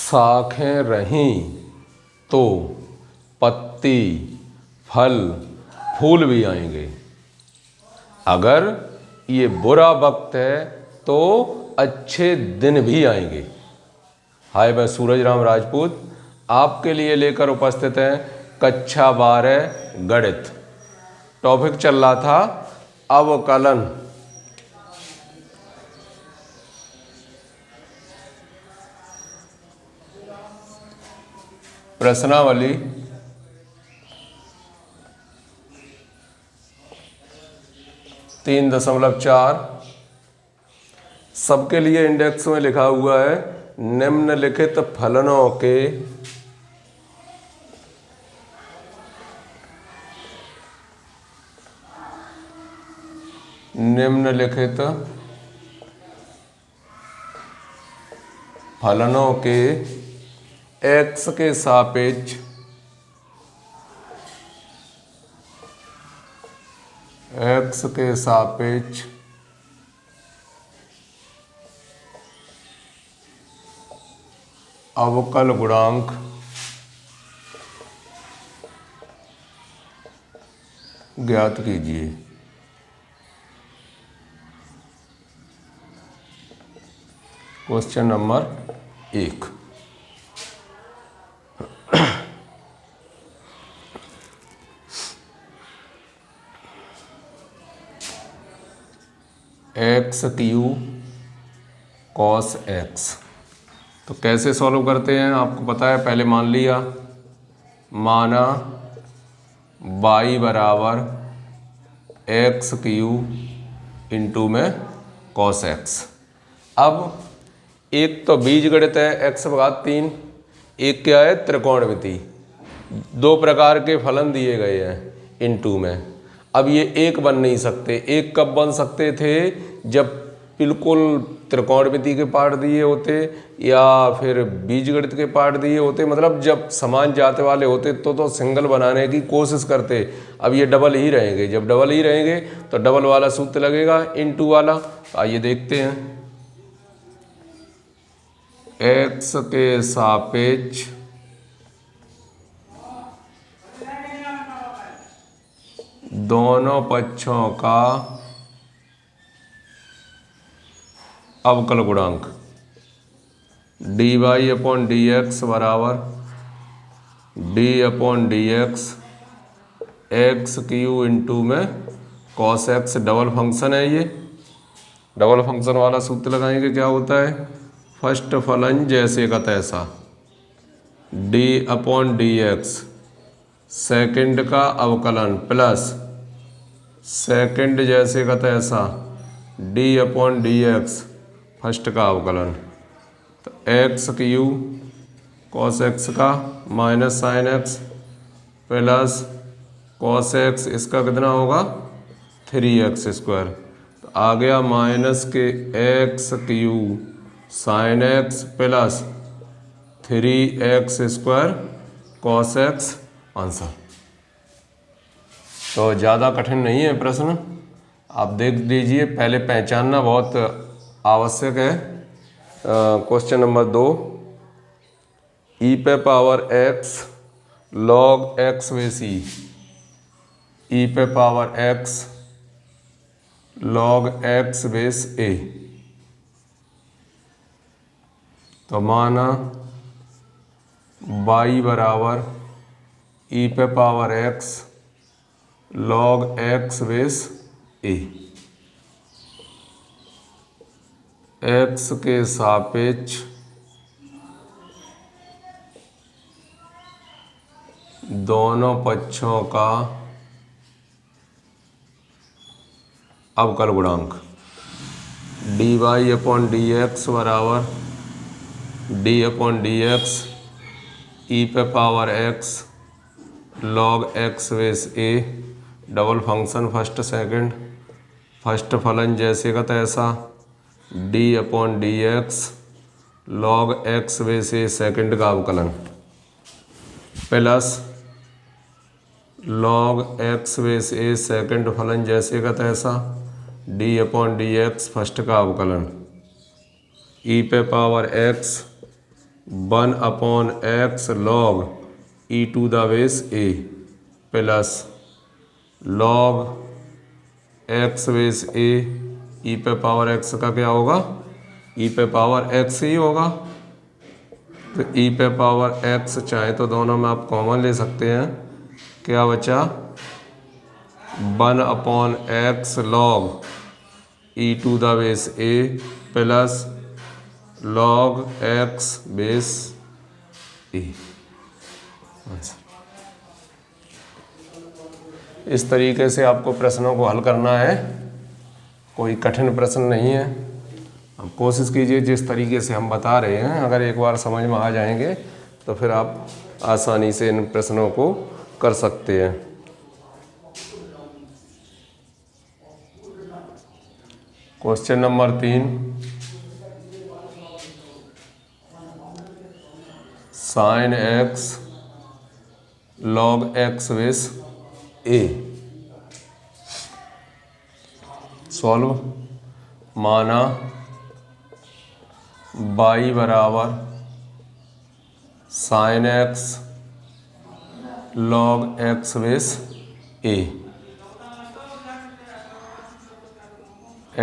शाखें रहीं तो पत्ती, फल, फूल भी आएंगे। अगर ये बुरा वक्त है तो अच्छे दिन भी आएंगे। हाय, मैं सूरज राम राजपूत आपके लिए लेकर उपस्थित हैं कक्षा 12 गणित। टॉपिक चल रहा था अवकलन। प्रश्नावली 3.4 सबके लिए इंडेक्स में लिखा हुआ है निम्नलिखित फलनों के x के सापेक्ष अवकल गुणांक ज्ञात कीजिए। Question number 1। X Q cos x, तो कैसे सॉल्व करते हैं आपको पता है। पहले मान लिया, माना y बराबर एक्स क्यू इंटू में कॉस एक्स। अब एक तो बीजगणित है x भाग 3, एक क्या है त्रिकोणमिति। दो प्रकार के फलन दिए गए हैं इनटू में। अब ये एक बन नहीं सकते। एक कब बन सकते थे, जब बिल्कुल त्रिकोणमिति के पार्ट दिए होते या फिर बीजगणित के पार्ट दिए होते, मतलब जब समान जाति वाले होते तो सिंगल बनाने की कोशिश करते। अब ये डबल ही रहेंगे। जब डबल ही रहेंगे तो डबल वाला सूत्र लगेगा इनटू वाला। आइए देखते हैं। एक्स के सापेक्ष दोनों पक्षों का अवकल गुणांक dy अपॉन डी एक्स बराबर d upon d x x Q into में कॉस एक्स। डबल फंक्शन है ये। डबल फंक्शन वाला सूत्र लगाएंगे। क्या होता है, फर्स्ट फलन जैसे का तैसा d upon d x second का अवकलन प्लस सेकेंड जैसे का तैसा d upon d x first का अवकलन। तो एक्स क्यू कॉस एक्स का minus sign x plus cos x, इसका कितना होगा 3x²। तो आ गया माइनस के x Q sine x plus 3x² cos x answer. तो ज़्यादा कठिन नहीं है प्रश्न, आप देख लीजिए। पहले पहचानना बहुत आवश्यक है। क्वेश्चन नंबर 2, ई पे पावर x log x में सी, ई पे power x log x base a। तो माना y बराबर ई पे power x log x base a। x के सापेक्ष दोनों पक्षों का अवकल गुणांक dy अपॉन डी एक्स बराबर d upon d x e पे power x log x base a। Double function first second, first फलन जैसे का तैसा d upon d x log x base a second का अवकलन plus log x base a second फलन जैसे का तैसा d upon d x first का अवकलन ई पे power x 1/x log e to the base a plus log x base a e पे पावर x का क्या होगा, e पे पावर x ही होगा। तो e पे पावर x चाहे तो दोनों में आप कॉमन ले सकते हैं, क्या बचा 1/x log e to the base a plus log x base a। इस तरीके से आपको प्रश्नों को हल करना है, कोई कठिन प्रश्न नहीं है। अब कोशिश कीजिए जिस तरीके से हम बता रहे हैं, अगर एक बार समझ में आ जाएंगे तो फिर आप आसानी से इन प्रश्नों को कर सकते हैं। Question number 3, sin x log x base a solve. माना y बराबर sin x log x base a,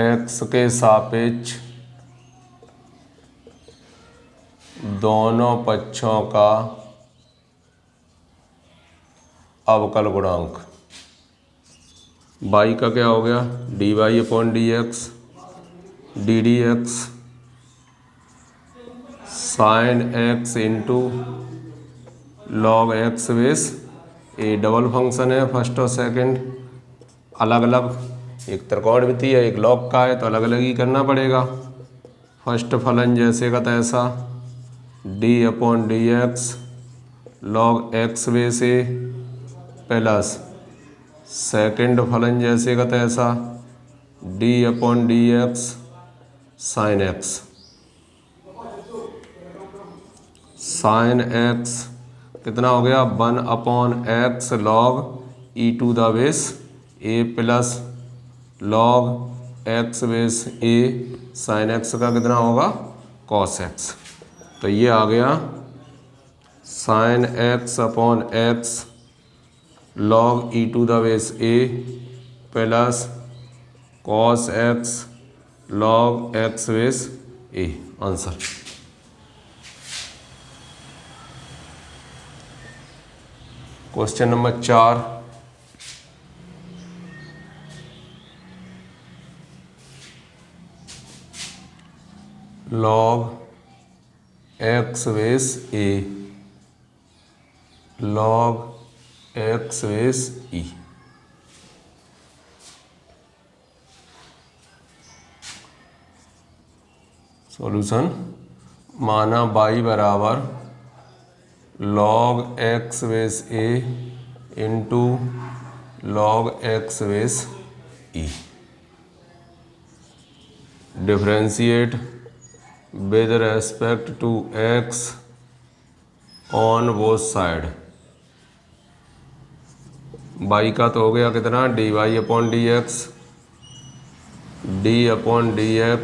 x के सापेक्ष दोनों पक्षों का अवकल गुणांक। y का क्या हो गया dy/dx d d x sine x into log x base a. Double function है, फर्स्ट और सेकंड अलग अलग, एक त्रिकोणमिति है एक लॉग का है तो अलग अलग ही करना पड़ेगा। फर्स्ट फलन जैसे का तैसा d/dx log x base a plus second फलन जैसे का तैसा d/dx sign x। Sign x कितना हो गया 1/x log e to the base a plus log x base a sine x का कितना होगा cos x। तो ये आ गया sine x/x log e to the base a plus cos x log x base a। Answer. Question number 4, log x base a log x base e। Solution. माना y बराबर log x base a into log x base e। Differentiate with respect to x on both side. y का तो हो गया कितना dy/dx d/dx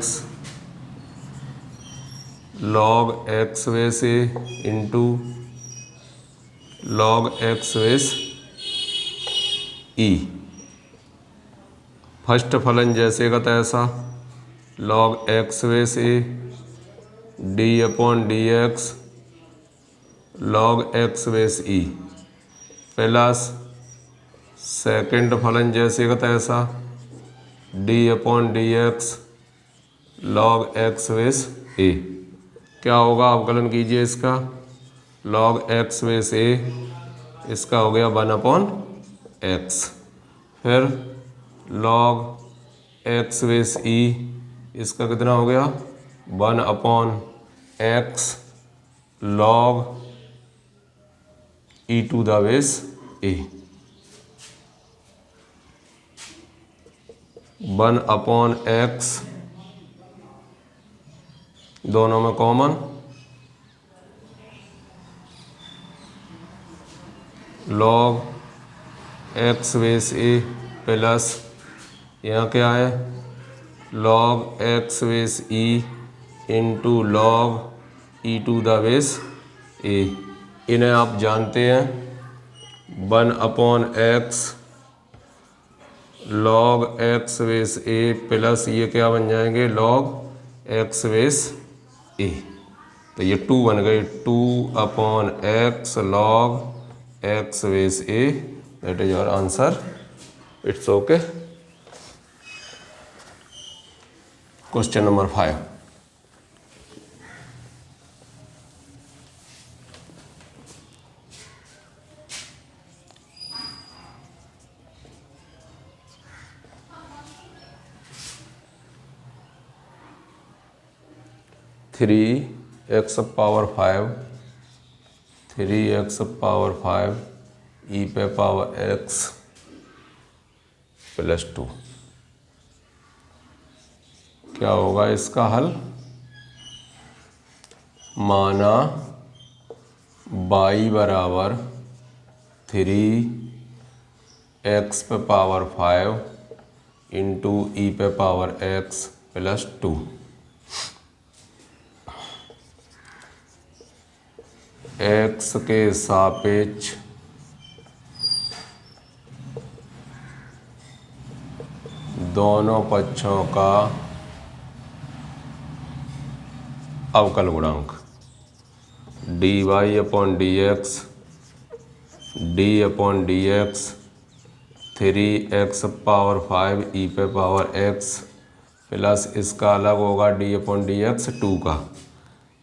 log x base a into log x base e। First फलन जैसे का तैसा log x base a d/dx log x base e plus second फलन जैसे का तैसा d/dx log x base a। क्या होगा अवकलन कीजिए इसका log x बेस a, इसका हो गया 1/x, फिर log x बेस e, इसका कितना हो गया 1/x log e to the base a। 1/x दोनों में common log x base a plus यहाँ क्या है log x base e into log e to the base a. इन्हें आप जानते हैं 1/x log x base a plus ये क्या बन जाएंगे log x बेस ए। तो ये 2 बन गए 2/x log x base A. That is your answer. It's okay. Question number 5। Three x power 5 ई पे पावर x प्लस 2। क्या होगा इसका हल? माना y बराबर 3x पे पावर 5 इंटू ई पे पावर x प्लस 2। x के सापेक्ष दोनों पक्षों का अवकल गुणांक dy/dx d/dx 3x पावर 5 ई पे पावर x प्लस इसका अलग होगा d/dx 2 का।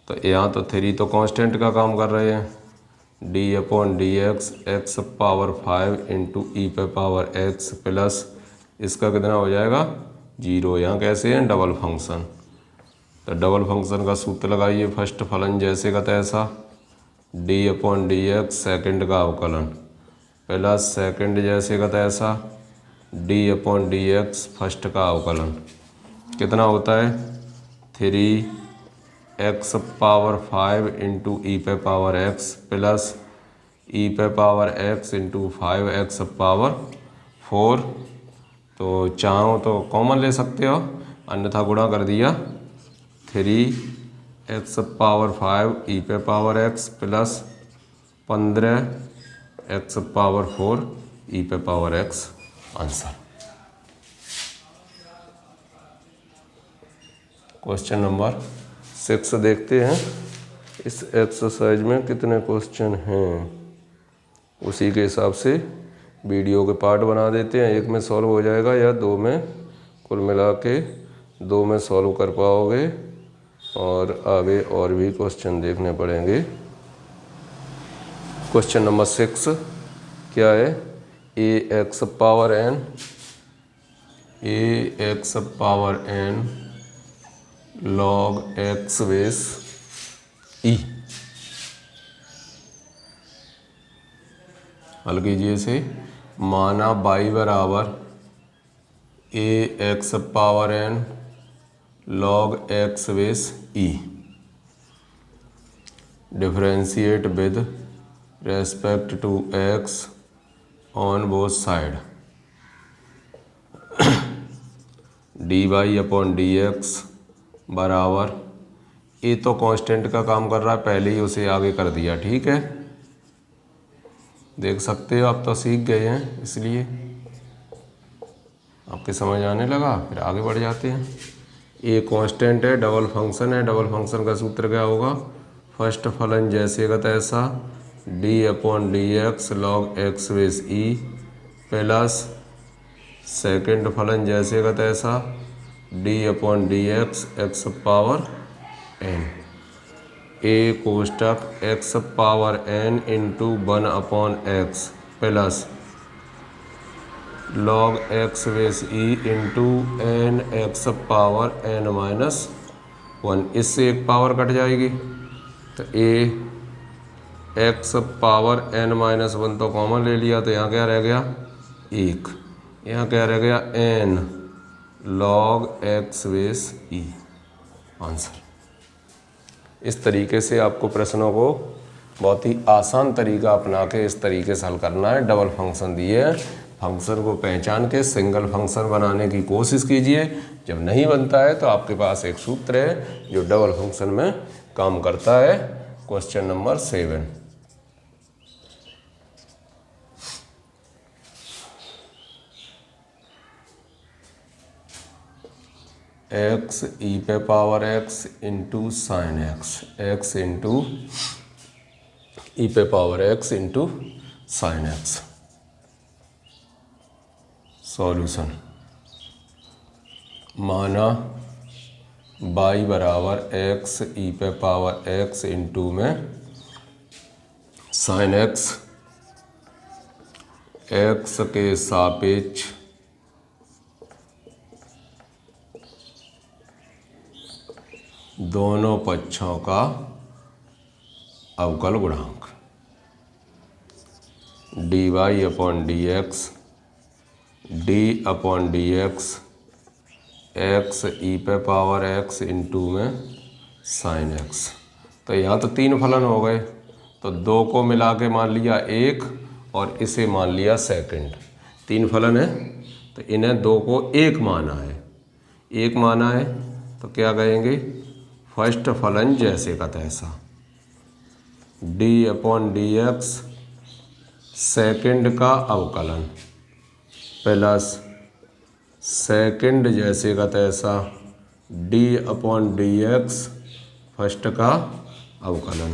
तो यहाँ तो 3 तो कांस्टेंट का काम कर रहे हैं। d/dx x power 5 into e पे पावर x प्लस इसका कितना हो जाएगा 0। यहाँ कैसे हैं डबल फंक्शन। तो डबल फंक्शन का सूत्र लगाइए। फर्स्ट फलन जैसे का तैसा d/dx सेकंड का अवकलन प्लस सेकंड जैसे का तैसा d/dx फर्स्ट का अवकलन। कितना होता है 3x पावर 5 इंटू ई पे पावर x प्लस ई पे power x into 5x power 4। तो चाहो तो कॉमन ले सकते हो, अन्यथा गुणा कर दिया 3x पावर 5 ई पे power x plus 15x power 4 ई पे power x। Answer. Question number 6 देखते हैं। इस एक्सरसाइज में कितने क्वेश्चन हैं उसी के हिसाब से वीडियो के पार्ट बना देते हैं। एक में सॉल्व हो जाएगा या 2 में, कुल मिला के 2 में सॉल्व कर पाओगे और आगे और भी क्वेश्चन देखने पड़ेंगे। क्वेश्चन नंबर 6 क्या है? ax power n log x base e। हल कीजिए इसे। माना y बराबर ax power n log x base e। Differentiate with respect to x on both side dy/dx बराबर ए तो कांस्टेंट का काम कर रहा है, पहले ही उसे आगे कर दिया। ठीक है, देख सकते हो आप तो सीख गए हैं, इसलिए आपके समझ आने लगा। फिर आगे बढ़ जाते हैं। ए कांस्टेंट है, डबल फंक्शन है। डबल फंक्शन का सूत्र क्या होगा? फर्स्ट फलन जैसे का तैसा d/dx log x base e plus second फलन जैसे का तैसा d/dx x पावर n। ए कोष्टक x power n into 1/x plus log x base e into n x power n minus 1। इससे एक पावर कट जाएगी तो a x power n minus 1 तो common ले लिया, तो यहाँ क्या रह गया 1। यहाँ क्या रह गया n log x base e। Answer. इस तरीके से आपको प्रश्नों को बहुत ही आसान तरीका अपना के इस तरीके से हल करना है। डबल फंक्शन दिए हैं, फंक्शन को पहचान के सिंगल फंक्शन बनाने की कोशिश कीजिए। जब नहीं बनता है तो आपके पास एक सूत्र है जो डबल फंक्शन में काम करता है। क्वेश्चन नंबर 7, एक्स ई पे power x into sine x, x into e पे power x into sine x. Solution, माना y बराबर एक्स ई पे पावर एक्स इंटू में साइन एक्स, एक्स के सापेक्ष दोनों पक्षों का अवकल गुणांक, d y upon d x, d upon d x, x e पे पावर एक्स इंटू में साइन एक्स। तो यहाँ तो 3 फलन हो गए, तो 2 को मिला के मान लिया 1 और इसे मान लिया सेकंड। 3 फलन है तो इन्हें 2 को 1 माना है, 1 माना है तो क्या कहेंगे, फर्स्ट फलन जैसे का तैसा, d upon d x second का अवकलन प्लस सेकंड जैसे का तैसा d upon d x first का अवकलन,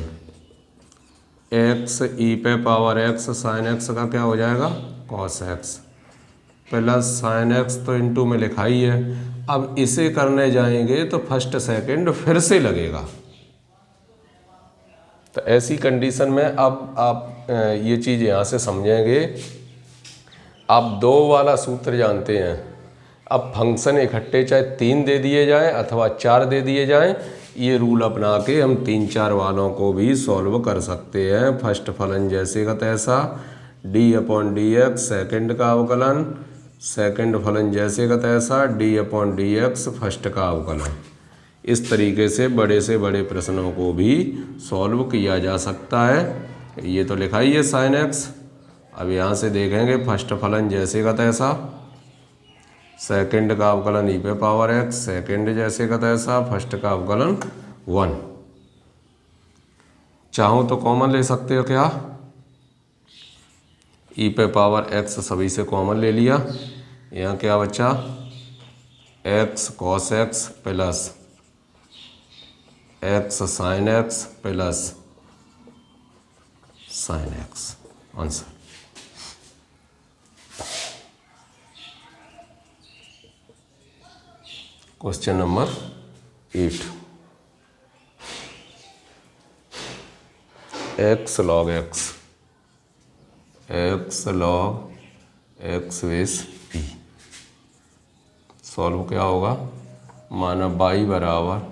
एक्स ई पे पावर एक्स साइन एक्स का क्या हो जाएगा, cos x plus sine x तो इंटू में लिखा ही है। अब इसे करने जाएंगे तो फर्स्ट सेकंड फिर से लगेगा। तो ऐसी कंडीशन में अब आप ये चीज़ यहाँ से समझेंगे। आप 2 वाला सूत्र जानते हैं। अब फंक्शन इकट्ठे चाहे 3 दे दिए जाएं अथवा 4 दे दिए जाएं, ये रूल अपना के हम 3-4 वालों को भी सॉल्व कर सकते हैं। फर्स्ट फलन जैसे का तैसा d upon d x second का अवकलन, सेकंड फलन जैसे का तैसा d upon d x first का अवकलन। इस तरीके से बड़े प्रश्नों को भी सॉल्व किया जा सकता है। ये तो लिखा ही है साइन एक्स। अब यहाँ से देखेंगे फर्स्ट फलन जैसे का तैसा, सेकंड का अवकलन ई पे पावर एक्स, सेकंड जैसे का तैसा फर्स्ट का अवकलन 1। चाहो तो कॉमन ले सकते हो क्या, ई पे पावर एक्स सभी से कॉमन ले लिया। यहाँ क्या बचा, x cos x plus x sine x plus sine x. Answer question number 8, x log x, x log x base p. Solve क्या होगा, माना y बराबर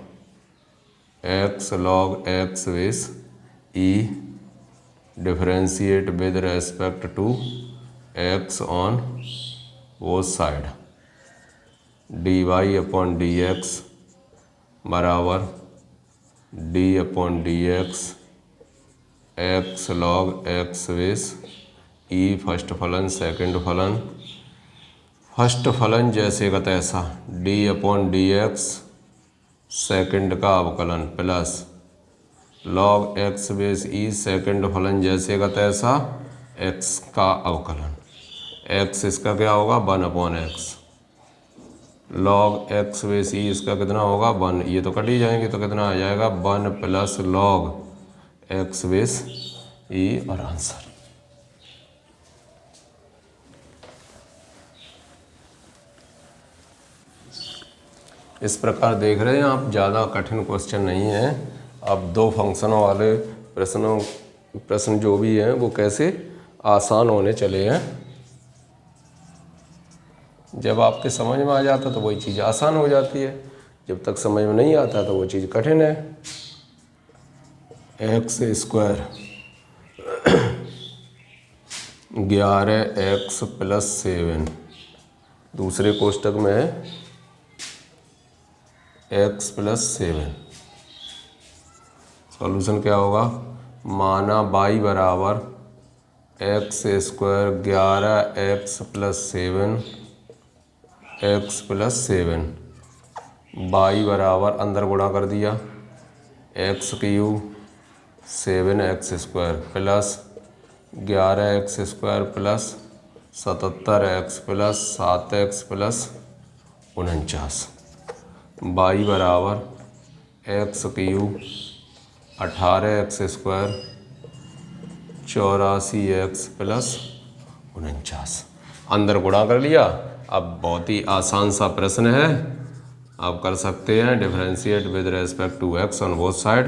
x log x base e differentiate with respect to x on both side, d y upon d x बराबर d upon d x x log x base e first फलन second फलन, first फलन जैसे का तैसा d upon d x second का अवकलन plus log x base ई second फलन जैसे का तैसा एक्स का अवकलन। एक्स इसका क्या होगा 1 upon x, log x base e इसका कितना होगा 1, ये तो कट ही जाएंगे तो कितना आ जाएगा 1 प्लस लॉग एक्स बेस ई और आंसर। इस प्रकार देख रहे हैं आप, ज़्यादा कठिन क्वेश्चन नहीं है। अब 2 फंक्शनों वाले प्रश्न जो भी हैं वो कैसे आसान होने चले हैं। जब आपके समझ में आ जाता तो वही चीज़ आसान हो जाती है, जब तक समझ में नहीं आता तो वो चीज़ कठिन है। एक्स स्क्वायर 11x प्लस 7 दूसरे कोष्टक में है x प्लस 7। सॉल्यूशन क्या होगा, माना y बराबर x square 11x plus 7 x plus 7, y बराबर अंदर गुणा कर दिया x cube 7x² plus 11x² plus 77x plus 7x plus 49। y बराबर x cube 18x² 84x plus 49। अंदर गुणा कर लिया। अब बहुत ही आसान सा प्रश्न है, आप कर सकते हैं। Differentiate with respect to x on both side.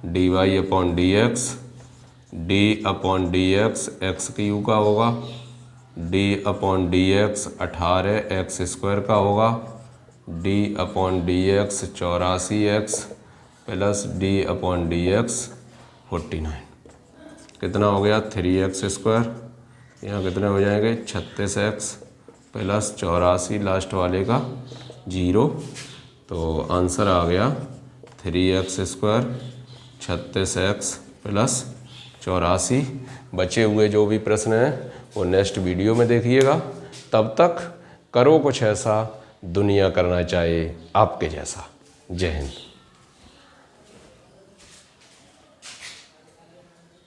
D y upon d x, d upon d x x cube का होगा, d upon d x 18x² का होगा, d upon d x 84x plus d upon d x 49। कितना हो गया 3x²। यहाँ कितने हो जाएंगे 36x प्लस 84, लास्ट वाले का 0। तो आंसर आ गया 3x², 36x प्लस 84। बचे हुए जो भी प्रश्न हैं वो नेक्स्ट वीडियो में देखिएगा। तब तक करो कुछ ऐसा दुनिया करना चाहे आपके जैसा। जय हिंद।